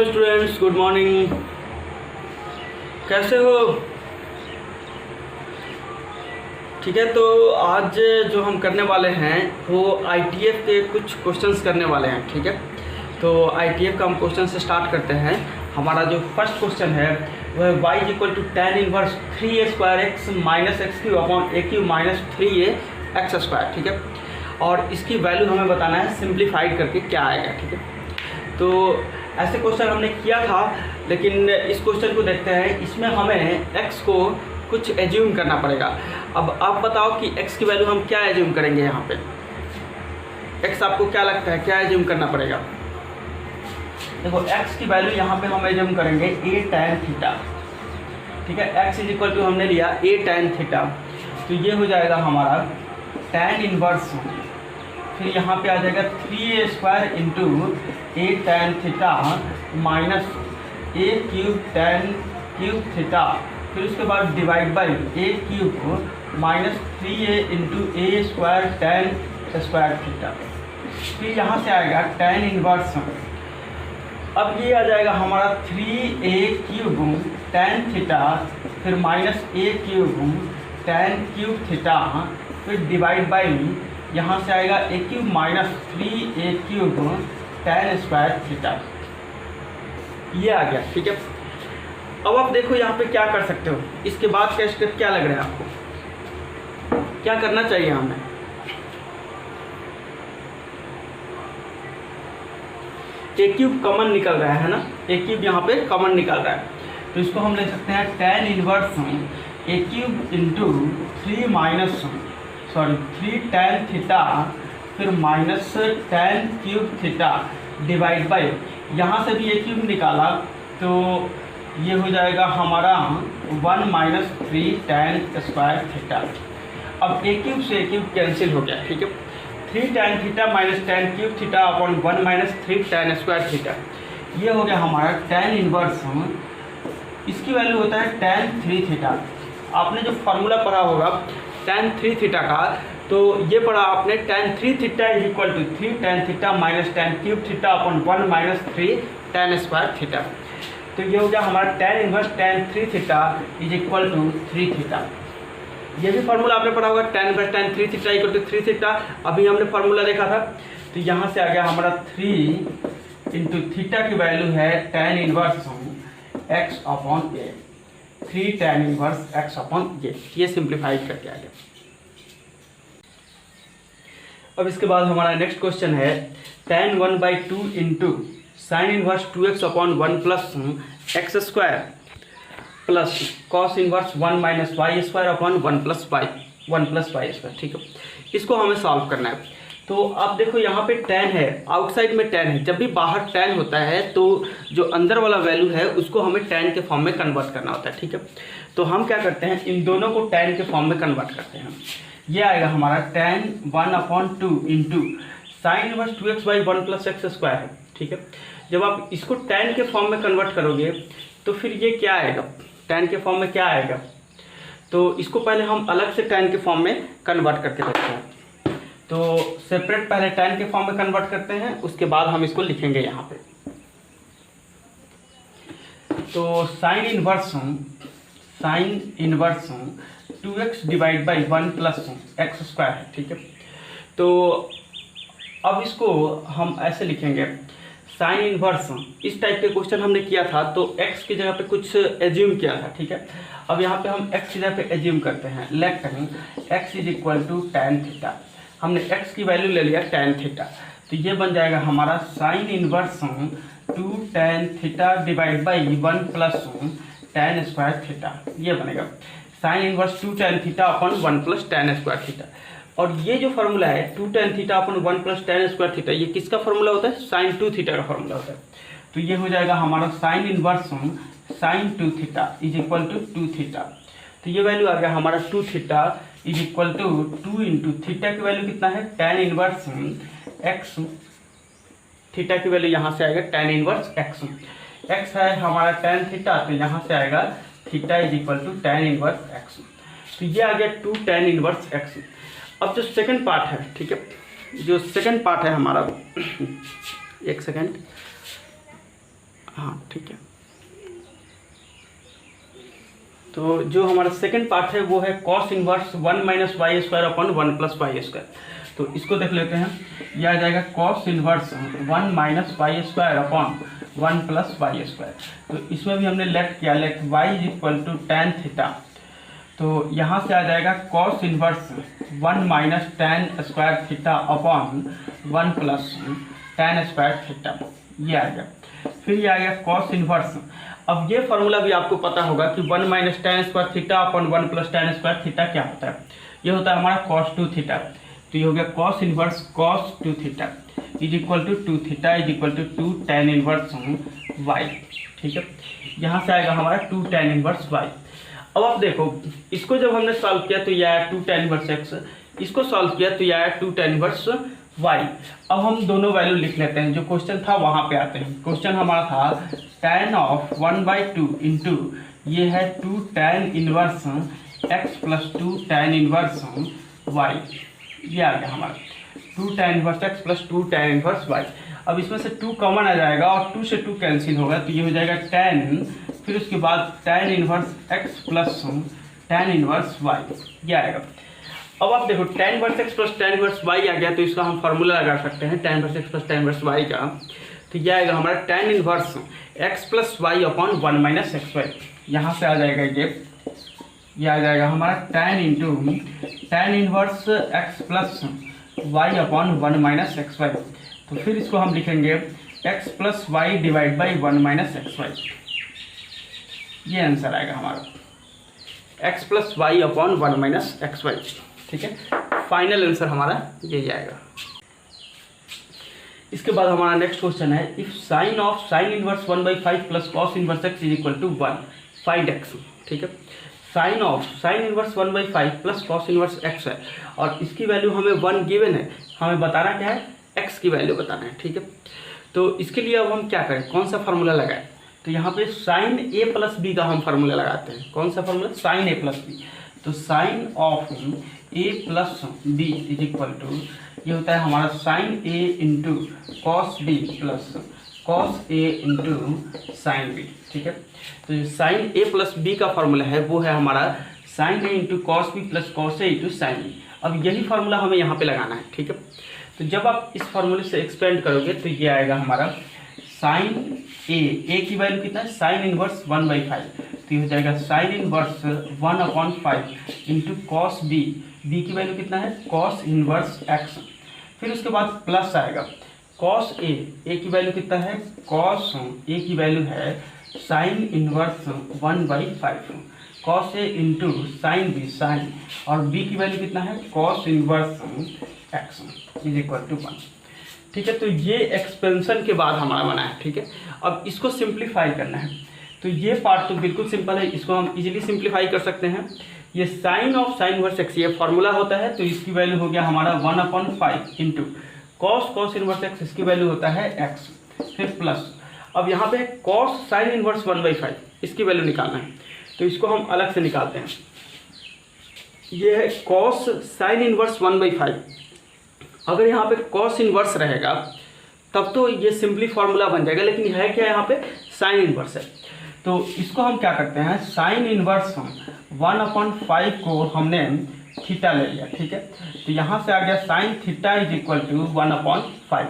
Students, good morning. कैसे हो? ठीक है, तो आज जो हम करने वाले हैं वो आईटीएफ के कुछ क्वेश्चंस करने वाले हैं। ठीक है, तो आईटीएफ का हम क्वेश्चन से स्टार्ट करते हैं। हमारा जो फर्स्ट क्वेश्चन है वो है y equal to tan inverse 3a² x minus x q upon a q minus 3a² ठीक है, और इसकी वैल्यू हमें बताना है सिंप्लीफाइड करके क्या आएगा। ठीक है, तो ऐसे क्वेश्चन हमने किया था, लेकिन इस क्वेश्चन को देखते हैं। इसमें हमें x को कुछ एज्यूम करना पड़ेगा। अब आप बताओ कि x की वैल्यू हम क्या एज्यूम करेंगे। यहाँ पे x आपको क्या लगता है, क्या एज्यूम करना पड़ेगा? देखो, x की वैल्यू यहाँ पे हम एज्यूम करेंगे a tan थीटा। ठीक है, x इज इक्वल टू हमने लिया a tan थीटा, तो ये हो जाएगा हमारा tan इनवर्स, फिर यहाँ पे आ जाएगा 3a² into A tan theta minus A cube tan cube theta, फिर उसके बाद divide by A cube minus 3a into a² tan square theta, फिर यहाँ से आएगा tan इनवर्स। अब ये आ जाएगा हमारा 3a क्यूब tan थीटा, फिर minus A cube tan cube theta, फिर डिवाइड बाई यहाँ से आएगा A cube minus 3a cube tan square theta, ये आ गया। ठीक है, अब आप देखो यहाँ पे क्या कर सकते हो। इसके बाद का स्टेप क्या लग रहा है आपको, क्या करना चाहिए हमें? ए क्यूब कॉमन निकल रहा है ना, ए क्यूब यहाँ पे कॉमन निकल रहा है, तो इसको हम ले सकते हैं tan इनवर्स ए क्यूब इंटू 3 tan थीटा, फिर minus tan cube theta divide by, यहाँ से भी ए क्यूब निकाला तो ये हो जाएगा हमारा 1 माइनस 3 tan स्क्वायर थीटा। अब ए क्यूब से ए क्यूब कैंसिल हो गया। ठीक है, 3 tan theta minus tan cube theta upon 1 minus 3 tan square theta, ये हो गया हमारा tan इनवर्स। इसकी वैल्यू होता है tan 3 थीटा। आपने जो फार्मूला पढ़ा होगा tan 3 थीटा का, तो ये पढ़ा आपने tan 3 theta is equal to 3 tan theta minus tan cube theta upon 1 minus 3 tan square theta, तो ये हो गया हमारा tan inverse tan 3 theta is equal to 3 theta. ये भी फार्मूला आपने पढ़ा होगा tan inverse tan 3 theta equal to 3 theta, अभी हमने फार्मूला देखा था। तो यहाँ से आ गया हमारा 3 इंटू थीटा की वैल्यू है tan inverse x upon a, 3 tan inverse x upon ये सिंप्लीफाइड करके आ गया। अब इसके बाद हमारा नेक्स्ट क्वेश्चन है tan 1/2 into sine inverse 2x upon 1 plus x square plus cos inverse 1 minus y square upon 1 plus y square. ठीक है, इसको हमें सॉल्व करना है। तो अब देखो यहाँ पे tan है, आउटसाइड में tan है। जब भी बाहर tan होता है तो जो अंदर वाला वैल्यू है उसको हमें tan के फॉर्म में कन्वर्ट करना होता है। ठीक है, तो हम क्या करते हैं, इन दोनों को tan के फॉर्म में कन्वर्ट करते हैं। ये आएगा हमारा tan 1/2 into sine inverse 2x by 1 plus x square है। ठीक है, जब आप इसको tan के फॉर्म में कन्वर्ट करोगे तो फिर ये क्या आएगा, tan के फॉर्म में क्या आएगा, तो इसको पहले हम अलग से tan के फॉर्म में कन्वर्ट करके देखते हैं। तो सेपरेट पहले tan के फॉर्म में कन्वर्ट करते हैं, उसके बाद हम इसको लिखेंगे यहाँ पे। तो sign inverse 2x divide by 1 plus x square है। ठीक है, तो अब इसको हम ऐसे लिखेंगे, साइन इनवर्स। इस टाइप के क्वेश्चन हमने किया था तो x की जगह पे कुछ एज्यूम किया था। ठीक है, अब यहाँ पे हम x की जगह पे एज्यूम करते हैं, लेट करें x is equal to tan theta. हमने x की वैल्यू ले लिया tan थीटा, तो ये बन जाएगा हमारा sine inverse 2 tan theta divide by 1 plus tan square theta, ये बनेगा sine inverse 2 tan theta upon 1 plus tan square theta. और ये जो फार्मूला है 2 tan theta upon 1 plus tan square theta, ये किसका फार्मूला होता है, साइन 2 थीटा का फार्मूला होता है। तो ये हो जाएगा हमारा sine inverse sine 2 theta is equal to 2 theta. तो ये वैल्यू आ गया हमारा 2 theta is equal to 2 into theta की वैल्यू कितना है, tan इनवर्स एक्स, थीटा की वैल्यू यहाँ से आएगा tan इनवर्स एक्स है हमारा tan थीटा, तो यहाँ से आएगा theta is equal to tan inverse x. तो ये आ गया 2 tan इनवर्स एक्स। अब जो सेकंड पार्ट है, ठीक है, जो सेकंड पार्ट है हमारा, एक सेकंड, हाँ ठीक है। तो जो हमारा सेकंड पार्ट है वो है cos inverse 1 minus y square upon 1 plus y square. तो इसको देख लेते हैं। यह आ जाएगा cos inverse 1 minus y square upon 1 plus y square. तो इसमें भी हमने लेट किया, let y is equal to tan theta. तो यहाँ से आ जाएगा cos inverse 1 minus tan square theta upon 1 plus tan square theta, ये आ गया। फिर ये आ गया कॉस इनवर्स। अब ये फॉर्मूला भी आपको पता होगा कि 1 minus tan square theta upon 1 plus tan square theta क्या होता है। ये होता है हमारा कॉस 2 थीटा। तो ये हो गया cos inverse cos 2 theta is equal to 2 theta is equal to 2 tan inverse y. ठीक है, यहाँ से आएगा हमारा 2 टेन इनवर्स वाई। अब आप देखो, इसको जब हमने सॉल्व किया तो ये आया 2 टेन इनवर्स एक्स, इसको सॉल्व किया तो ये आया 2 टेन इनवर्स वाई। अब हम दोनों वैल्यू लिख लेते हैं, जो क्वेश्चन था वहाँ पे आते हैं। क्वेश्चन हमारा था tan ऑफ 1/2 इंटू ये है 2 tan inverse x plus 2 tan inverse y। ये आ गया हमारा 2 tan inverse x plus 2 tan inverse y। अब इसमें से 2 कॉमन आ जाएगा और 2 से 2 कैंसिल होगा, तो ये हो जाएगा tan, फिर उसके बाद tan inverse x plus tan inverse y, ये आएगा। अब आप देखो tan inverse x plus tan inverse y आ गया, तो इसका हम फार्मूला लगा सकते हैं tan inverse x plus tan inverse y का। तो ये आएगा हमारा tan inverse x plus y upon 1 minus x y. यहाँ से आ जाएगा ये आ जाएगा हमारा tan into tan inverse x plus y upon 1 minus x y. तो फिर इसको हम लिखेंगे x plus y divide by 1 minus x y. ये आंसर आएगा हमारा x plus y upon 1 minus x y. ठीक है, फाइनल आंसर हमारा ये जाएगा। इसके बाद हमारा नेक्स्ट क्वेश्चन है, if sine of sine inverse 1/5 plus cos inverse x is equal to 1 find x। ठीक है, sine of sine inverse 1/5 plus cos inverse x है और इसकी वैल्यू हमें 1 गिवन है, हमें बताना क्या है, x की वैल्यू बताना है। ठीक है, तो इसके लिए अब हम क्या करें, कौन सा फार्मूला लगाएं। तो यहाँ पे साइन a प्लस बी का हम फार्मूला लगाते हैं। कौन सा formula, sine a plus B. तो sine of a plus B is equal to, ये होता है हमारा sine a into cos B plus cos a into sine B. ठीक है, तो जो साइन a प्लस बी का फार्मूला है वो है हमारा sine a into cos B plus cos a into sine B. अब यही फार्मूला हमें यहाँ पे लगाना है। ठीक है, तो जब आप इस फार्मूले से एक्सपेंड करोगे तो ये आएगा हमारा साइन a की वैल्यू कितना है, साइन इनवर्स 1/5। तो ये हो जाएगा sine inverse 1/5 into cos b की वैल्यू कितना है, कॉस इनवर्स x। फिर उसके बाद प्लस आएगा कॉस a की वैल्यू कितना है, कॉस a की वैल्यू है sine inverse 1/5 cos a into sine b sine, और b की वैल्यू कितना है, cos inverse x is equal to 1। ठीक है, तो ये एक्सपेंशन के बाद हमारा बना है। ठीक है, अब इसको सिंप्लीफाई करना है। तो ये पार्ट तो बिल्कुल सिंपल है, इसको हम इजीली सिंप्लीफाई कर सकते हैं। ये sine of sine inverse x ये फार्मूला होता है, तो इसकी वैल्यू हो गया हमारा 1/5 इंटू कॉस इनवर्स एक्स, इसकी वैल्यू होता है x। फिर प्लस, अब यहाँ पे कॉस साइन इनवर्स 1/5 इसकी वैल्यू निकालना है, तो इसको हम अलग से निकालते हैं। ये है कॉस साइन इनवर्स 1/5। अगर यहाँ पे कॉस इनवर्स रहेगा तब तो ये सिंपली फार्मूला बन जाएगा, लेकिन है क्या, यहाँ पे साइन इनवर्स है। तो इसको हम क्या करते हैं, साइन इनवर्स 1/5 को हमने थीटा ले लिया। ठीक है, तो यहाँ से आ गया sine theta is equal to 1/5।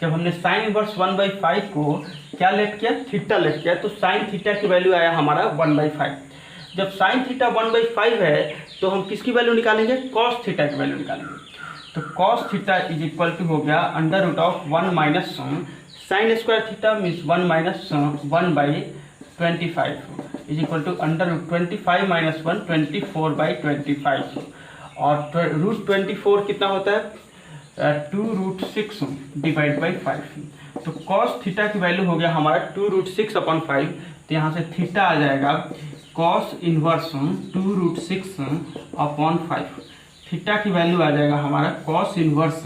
जब हमने साइन इनवर्स 1/5 को क्या लेट किया, थीटा लेट किया, तो साइन थीटा की वैल्यू आया हमारा 1/5। जब साइन थीटा 1/5 है तो हम किसकी वैल्यू निकालेंगे, कॉस थीटा की वैल्यू निकालेंगे। तो cos theta is equal to हो गया under root of 1 minus sine square theta means 1 minus 1/25 is equal to under root 25 minus 1 24/25, और रूट 24 कितना होता है, 2√6 डिवाइड बाई 5। तो कॉस थीटा की वैल्यू हो गया हमारा 2√6/5। तो यहाँ से थीटा आ जाएगा कॉस इनवर्स 2√6/5। थीटा की वैल्यू आ जाएगा हमारा कॉस इनवर्स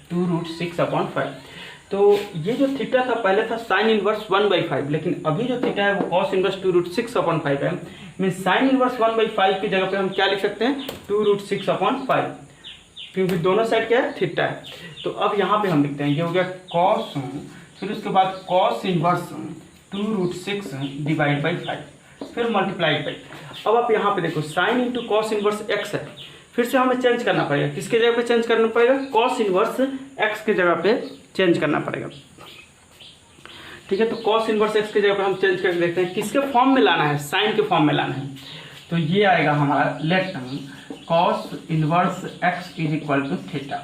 2√6/5। तो ये जो थीटा था पहले था साइन इनवर्स 1/5, लेकिन अभी जो थीटा है वो कॉस इनवर्स 2√6/5 है। मीन साइन इनवर्स 1/5 की जगह पे हम क्या लिख सकते हैं, 2√6/5, क्योंकि दोनों साइड क्या है, थीटा है। तो अब यहाँ पे हम लिखते हैं, ये हो गया कॉस, फिर उसके बाद कॉस इनवर्स 2√6 डिवाइड बाई 5 फिर मल्टीप्लाइड बाई। अब आप यहाँ पे देखो sine into cos inverse x है, फिर से हमें चेंज करना पड़ेगा। किसके जगह पे चेंज करना पड़ेगा? कॉस इनवर्स एक्स के जगह पे चेंज करना पड़ेगा। ठीक है, तो कॉस इनवर्स एक्स के जगह पे हम चेंज करके देखते हैं किसके फॉर्म में लाना है, साइन के फॉर्म में लाना है। तो ये आएगा हमारा let cos inverse x is equal to theta.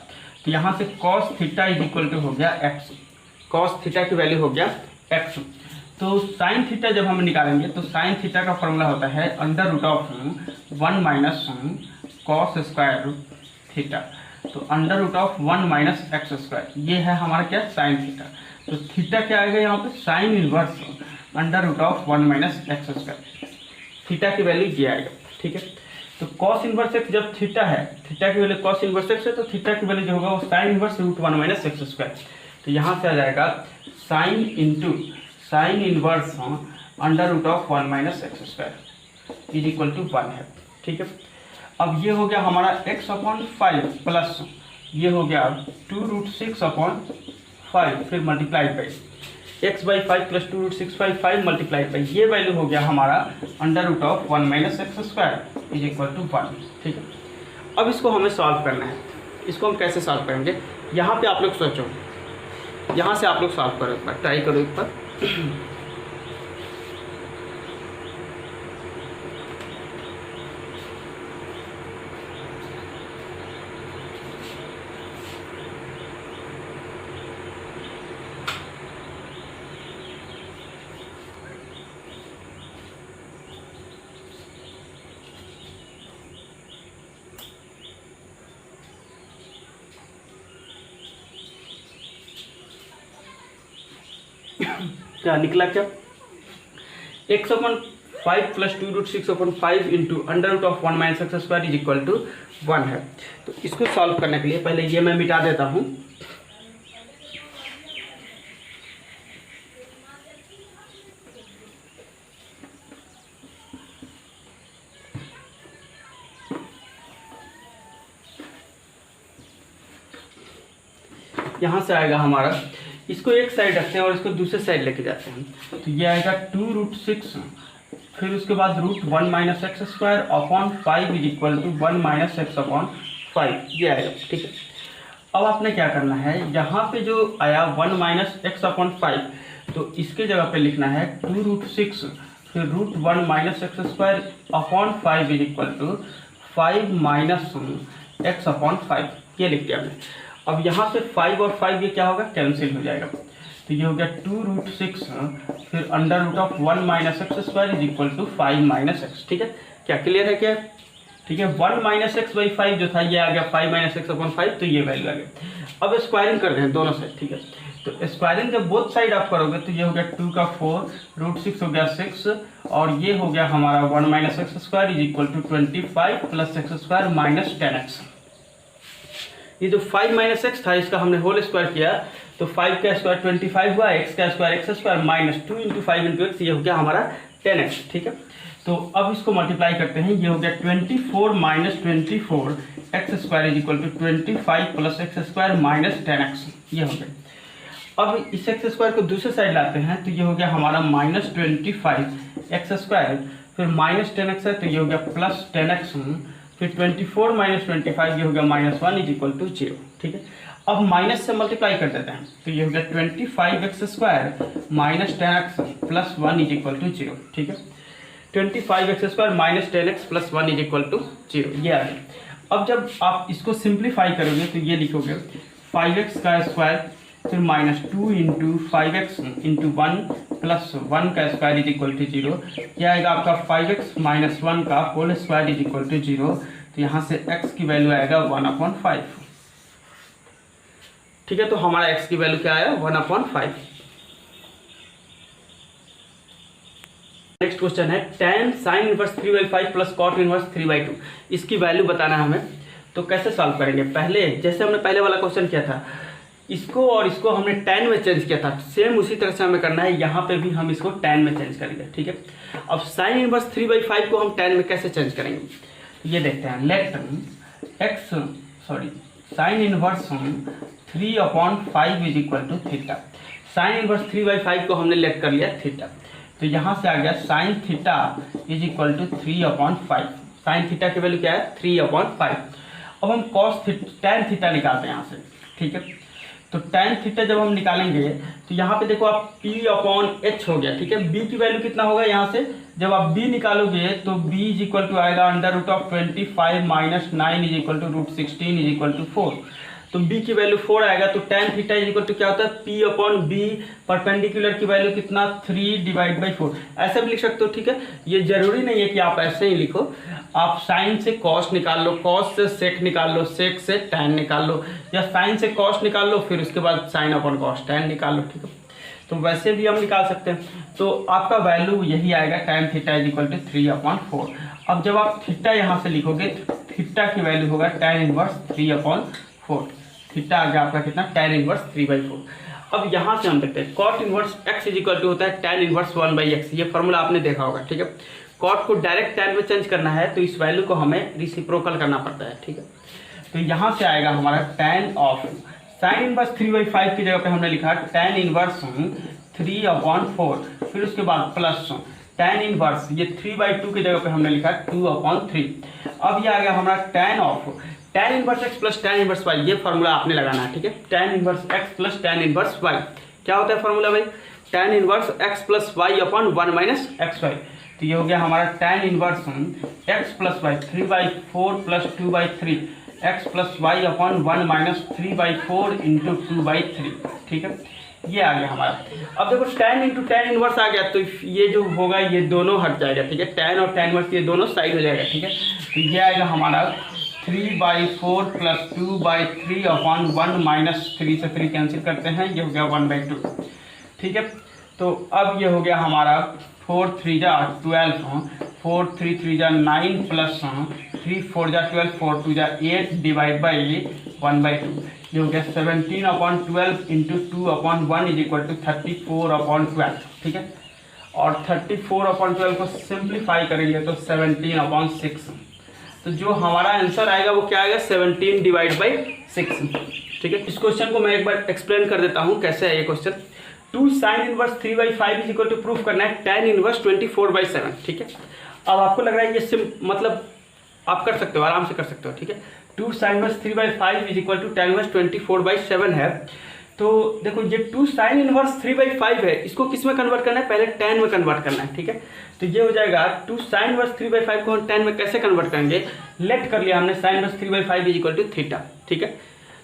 तो यहाँ से cos theta is equal to हो गया एक्स, कॉस थीटा की वैल्यू हो गया एक्स। तो साइन थीटा जब हम निकालेंगे तो साइन थीटा का फॉर्मूला होता है under root of 1 minus cos square theta. तो under root of 1 minus x square, ये है हमारा क्या, साइन थीटा। तो थीटा क्या आएगा यहाँ पे, sine inverse under root of 1 minus x square. Theta की वैल्यू ये आएगा। ठीक है, तो कॉस इनवर्स एक्स जब थीटा है, थीटा की वैल्यू कॉस इनवर्स एक्स है, तो थीटा की वैल्यू जो होगा वो sine inverse root 1 minus x square. तो यहाँ से आ जाएगा sine into sine inverse under root of 1 minus x square is equal to 1 है। ठीक है, अब ये हो गया हमारा x/5 प्लस ये हो गया 2√6/5 फिर multiplied by x/5 plus 2√6/5 multiplied by ये वैल्यू हो गया हमारा under root of 1 minus x square is equal to 1। ठीक है, अब इसको हमें सॉल्व करना है। इसको हम कैसे सॉल्व करेंगे, यहाँ पे आप लोग सोचो, यहाँ से आप लोग सॉल्व करो, एक बार ट्राई करो एक बार। क्या निकला, क्या x/5 plus 2√6/5 into under root of 1 minus x square is equal to 1 है। तो इसको सॉल्व करने के लिए पहले ये मैं मिटा देता हूँ। यहाँ से आएगा हमारा, इसको एक साइड रखते हैं और इसको दूसरे साइड लेके जाते हैं। तो ये आएगा 2√6 फिर उसके बाद √1 minus x square upon 5 is equal to 1 minus x upon 5 ये आएगा। ठीक है, अब आपने क्या करना है, यहाँ पे जो आया 1 माइनस एक्स अपॉन 5 तो इसके जगह पे लिखना है 2√6 फिर √1 minus x square upon 5 is equal to 5 minus x upon 5 ये लिख दिया हमने। अब यहाँ से 5 और 5 ये क्या होगा, कैंसिल हो जाएगा। तो ये हो गया 2√6 फिर under root of 1 minus x square is equal to 5 minus x. ठीक है, क्या क्लियर है क्या? ठीक है, 1 माइनस एक्स बाई 5 जो था ये आ गया 5 माइनस एक्स अपॉन 5, तो ये वैल्यू आ गया। अब स्क्वायरिंग कर रहे हैं दोनों साइड। ठीक है, तो स्क्वायरिंग जब बोथ साइड आप करोगे तो ये हो गया 2 का 4 √6 हो गया 6 और ये हो गया हमारा 1 minus x square is equal to 25 plus x square minus 10x। ये जो 5 माइनस एक्स था इसका हमने होल स्क्वायर किया तो 5 का स्क्वायर 25 हुआ, x का square x square minus 2 into 5 into x ये हो गया हमारा 10x। ठीक है, तो अब इसको मल्टीप्लाई करते हैं, ये हो गया 24 minus 24 x square is equal to 25 plus x square minus 10x ये हो गया। अब इस एक्स स्क्वायर को दूसरे साइड लाते हैं तो ये हो गया हमारा माइनस 25 एक्स स्क्वायर फिर माइनस 10x है तो ये हो गया प्लस 10x फिर 24 माइनस 25 ये हो गया -1 इज इक्वल टू 0। ठीक है, अब माइनस से मल्टीप्लाई कर देते हैं तो ये हो गया 25x square minus 10x plus 1 is equal to 0। ठीक है, 25x square minus 10x plus 1 is equal to 0 ये आ गया। अब जब आप इसको सिंप्लीफाई करोगे तो ये लिखोगे 5x का स्क्वायर फिर minus 2 into 5x into 1 plus 1 का स्क्वायर इज इक्वल टू 0। यह आएगा आपका 5x माइनस 1 का whole square is equal to 0। तो यहाँ से x की वैल्यू आएगा 1/5। ठीक है, तो हमारा x की वैल्यू क्या आया 1/5। नेक्स्ट क्वेश्चन है tan sin inverse 3/5 plus cot inverse 3/2 इसकी वैल्यू बताना है हमें। तो कैसे सॉल्व करेंगे, पहले जैसे हमने पहले वाला क्वेश्चन किया था इसको और इसको हमने tan में चेंज किया था, सेम उसी तरह से हमें करना है, यहाँ पे भी हम इसको tan में चेंज करेंगे। ठीक है, अब sin इनवर्स 3/5 को हम tan में कैसे चेंज करेंगे ये देखते हैं। Let sin inverse 3/5 is equal to theta. Sine inverse 3/5 को हमने लेट कर लिया थीटा, तो यहाँ से आ गया sine theta is equal to 3/5। Sine theta की वैल्यू क्या है 3/5। अब हम कॉस टैन थीटा निकालते हैं यहाँ से, ठीक है। तो टैन थीटा जब हम निकालेंगे तो यहाँ पे देखो आप P/H हो गया, ठीक है। B की वैल्यू कितना होगा यहाँ से, जब आप B निकालोगे तो B इज इक्वल टू आएगा √25 minus 9 is equal to √16 is equal to 4। तो B की वैल्यू 4 आएगा, तो tan theta is equal to क्या होता है P/B, परपेंडिकुलर की वैल्यू कितना 3/4। ऐसे भी लिख सकते हो, ठीक है। ये जरूरी नहीं है कि आप ऐसे ही लिखो, आप साइन से कॉस निकाल लो, कॉस से सेक निकाल लो, सेक से टैन निकाल लो, या साइन से कॉस निकाल लो फिर उसके बाद साइन अपॉन कॉस टैन निकाल लो, ठीक है। तो वैसे भी हम निकाल सकते हैं। तो आपका वैल्यू यही आएगा tan theta is equal to 3/4। अब जब आप थीटा यहाँ से लिखोगे तो थीटा की वैल्यू होगा टैन इनवर्स 3/4। थीटा आ गया आपका कितना, टैन इनवर्स 3/4। अब यहाँ से हम देखते हैं cot inverse x is equal to होता है टैन इनवर्स 1/x। ये फॉर्मूला आपने देखा होगा, ठीक है। कॉट को डायरेक्ट टैन में चेंज करना है तो इस वैल्यू को हमें रिसिप्रोकल करना पड़ता है, ठीक है। तो यहाँ से आएगा हमारा टैन ऑफ साइन इनवर्स 3/5 की जगह पे हमने लिखा टैन इनवर्स 3/4, फिर उसके बाद प्लस टैन इनवर्स ये 3/2 की जगह पे हमने लिखा 2/3। अब ये आ गया हमारा tan of tan inverse x plus tan inverse y। ये फॉर्मूला आपने लगाना है, ठीक है। Tan inverse x plus tan inverse y क्या होता है फॉर्मूला भाई, tan inverse x plus y upon 1 minus xy। तो ये हो गया हमारा tan inverse x plus y 3/4 plus 2/3 x plus y upon 1 minus 3/4 into 2/3, ठीक है। ये आ गया हमारा। अब देखो टैन इंटू टैन इनवर्स आ गया, तो ये जो होगा ये दोनों हट जाएगा, ठीक है। टैन और टैन इनवर्स ये दोनों साइड हो जाएगा, ठीक है। तो ये आएगा हमारा 3/4 प्लस 2/3 अपॉन 1 माइनस 3 से 3 कैंसिल करते हैं, ये हो गया 1/2, ठीक है। तो अब ये हो गया हमारा 4 3 जा 12, 4 3 3 जा 9 प्लस 3 4 जा 12, 4 2 जा 8 डिवाइड बाई 1/2। ये हो गया 17/12 इंटू 2/1 इज इक्वल टू 34/12, ठीक है। और 34/12 को सिंप्लीफाई करेंगे तो 17/6। तो जो हमारा आंसर आएगा वो क्या आएगा 17 डिवाइड बाई 6, ठीक है। इस क्वेश्चन को मैं एक बार एक्सप्लेन कर देता हूँ कैसे है ये question. 2 sine inverse 3/5 is equal to proof करना है टैन इनवर्स 24/7, ठीक है। अब आपको लग रहा है ये मतलब आप कर सकते हो, आराम से कर सकते हो, ठीक है। 2 sine inverse 3/5 is equal to tan inverse 24/7 है। तो देखो ये 2 साइन इनवर्स 3/5 है, इसको किस में कन्वर्ट करना है, पहले टैन में कन्वर्ट करना है, ठीक है। तो ये हो जाएगा 2 साइन इनवर्स 3/5 को हम टैन में कैसे कन्वर्ट करेंगे, लेट कर लिया हमने sine inverse 3/5 is equal to theta, ठीक है।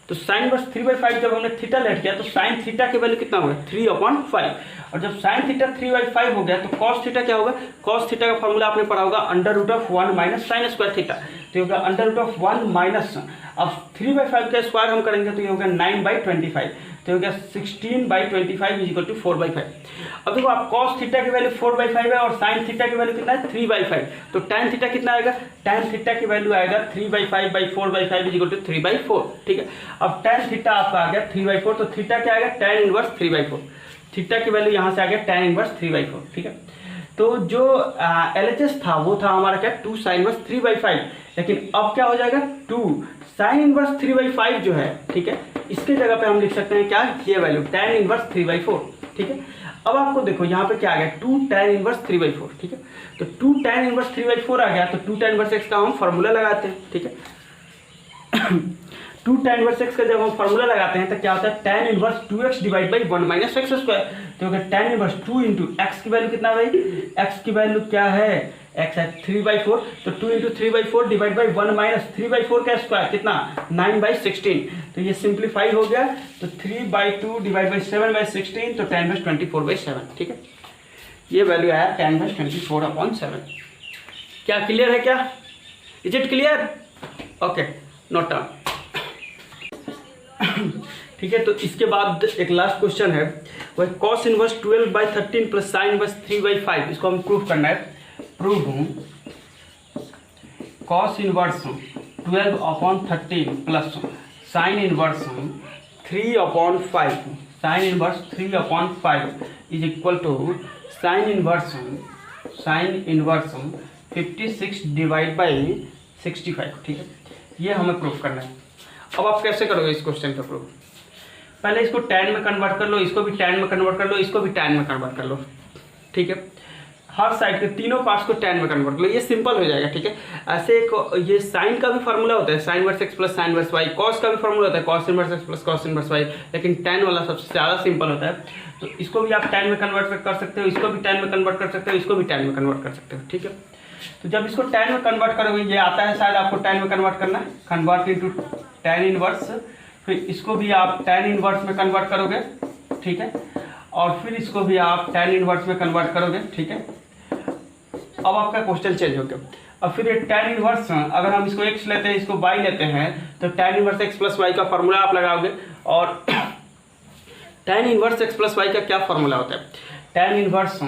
तो साइन इनवर्स 3/5 जब हमने थीटा लेट किया तो साइन थीटा की वैल्यू कितना होगा 3/5, और जब साइन थीटा 3/5 हो गया तो कॉस थीटा क्या होगा, कॉस थीटा का फॉर्मूला आपने पढ़ा होगा √1 माइनस साइन स्क्वायर थीटा। तो ये होगा √1 माइनस, अब 3/5 का स्क्वायर हम करेंगे तो ये होगा 9/25, तो हो गया 16/25 इज इक्वल टू 4/5। अब देखो आप कॉस थीटा की वैल्यू 4/5 है और साइन थीटा की वैल्यू कितना है 3/5, तो टैन थीटा कितना आएगा, टैन थीटा की वैल्यू आएगा 3/5/4/5 इज इक्वल टू 3/4, ठीक है। अब टैन थीटा आपका आ गया 3/4, तो थीटा क्या आएगा टैन इनवर्स 3/4, थीटा की वैल्यू यहाँ से आ गया टैन इनवर्स 3/4, ठीक है। तो जो LHS था वो था हमारा क्या 2 साइन इनवर्स 3/5, लेकिन अब क्या हो जाएगा 2 साइन इनवर्स 3/5 जो है, ठीक है, इसके जगह पे हम लिख सकते हैं क्या ये वैल्यू टैन इनवर्स 3/4, ठीक है। अब आपको देखो यहाँ पे क्या आ गया 2 टैन इनवर्स 3/4, ठीक है। तो 2 टैन इनवर्स 3/4 आ गया, तो 2 टैन इनवर्स x का हम फॉर्मूला लगाते हैं, ठीक है। 2 टैन इनवर्स x का जब हम फॉर्मूला लगाते हैं तो क्या होता है tan inverse 2x divide by 1 minus x square. तो अगर टैन इनवर्स 2 इंटू एक्स की वैल्यू कितना भाई, x की वैल्यू क्या है x है 3/4, तो 2 इंटू 3/4 डिवाइड बाई 1 माइनस 3/4 का स्क्वायर कितना 9/16। तो ये सिंप्लीफाई हो गया, तो 3/2 डिवाइड बाई 7/16, तो टैन इनवर्स 24/7, ठीक है। ये वैल्यू आया टैन इनवर्स 24/7। क्या क्लियर है, क्या is it clear, okay note down, ठीक है। तो इसके बाद एक लास्ट क्वेश्चन है, वह cos inverse 12/13 plus sine inverse 3/5, इसको हम प्रूफ करना है। Prove cos inverse 12/13 plus sine inverse 3/5, sine inverse 3/5 is equal to sine inverse 56 divide by 65, ठीक है। ये हमें प्रूफ करना है। अब आप कैसे करोगे इस क्वेश्चन का प्रूफ, पहले इसको tan में कन्वर्ट कर लो, इसको भी tan में कन्वर्ट कर लो, इसको भी tan में कन्वर्ट कर लो, ठीक है। हर साइड के तीनों पार्ट्स को tan में कन्वर्ट कर लो, ये सिंपल हो जाएगा, ठीक है। ऐसे ये साइन का भी फार्मूला होता है, sine inverse x plus sine inverse y, cos का भी फार्मूला होता है, cos inverse x plus cos inverse y, लेकिन tan वाला सबसे ज़्यादा सिंपल होता है। तो इसको भी आप tan में कन्वर्ट कर सकते हो, इसको भी tan में कन्वर्ट कर सकते हो, इसको भी tan में कन्वर्ट कर सकते हो, ठीक है। तो जब इसको tan में कन्वर्ट करोगे, ये आता है शायद आपको tan में कन्वर्ट करना, कन्वर्ट इनटू tan इनवर्स, फिर इसको भी आप tan इनवर्स में कन्वर्ट करोगे, ठीक है, और फिर इसको भी आप tan इनवर्स में कन्वर्ट करोगे, ठीक है। अब आपका क्वेश्चन चेंज हो गया। अब फिर ये tan इनवर्स, अगर हम इसको x लेते हैं, इसको y लेते हैं, तो tan inverse x plus y का फॉर्मूला आप लगाओगे। और tan inverse x plus y का क्या फॉर्मूला होता है? tan inverse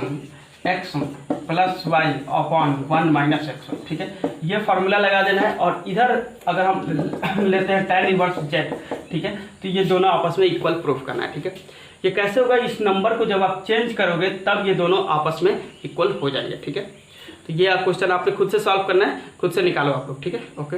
x plus y upon 1 minus x, ठीक है, ये फार्मूला लगा देना है। और इधर अगर हम लेते हैं tan इनवर्स z, ठीक है, तो ये दोनों आपस में इक्वल प्रूफ करना है, ठीक है। ये कैसे होगा? इस नंबर को जब आप चेंज करोगे तब ये दोनों आपस में इक्वल हो जाएंगे, ठीक है। तो ये क्वेश्चन आपने खुद से सॉल्व करना है, खुद से निकालो आप लोग, ठीक है। ओके।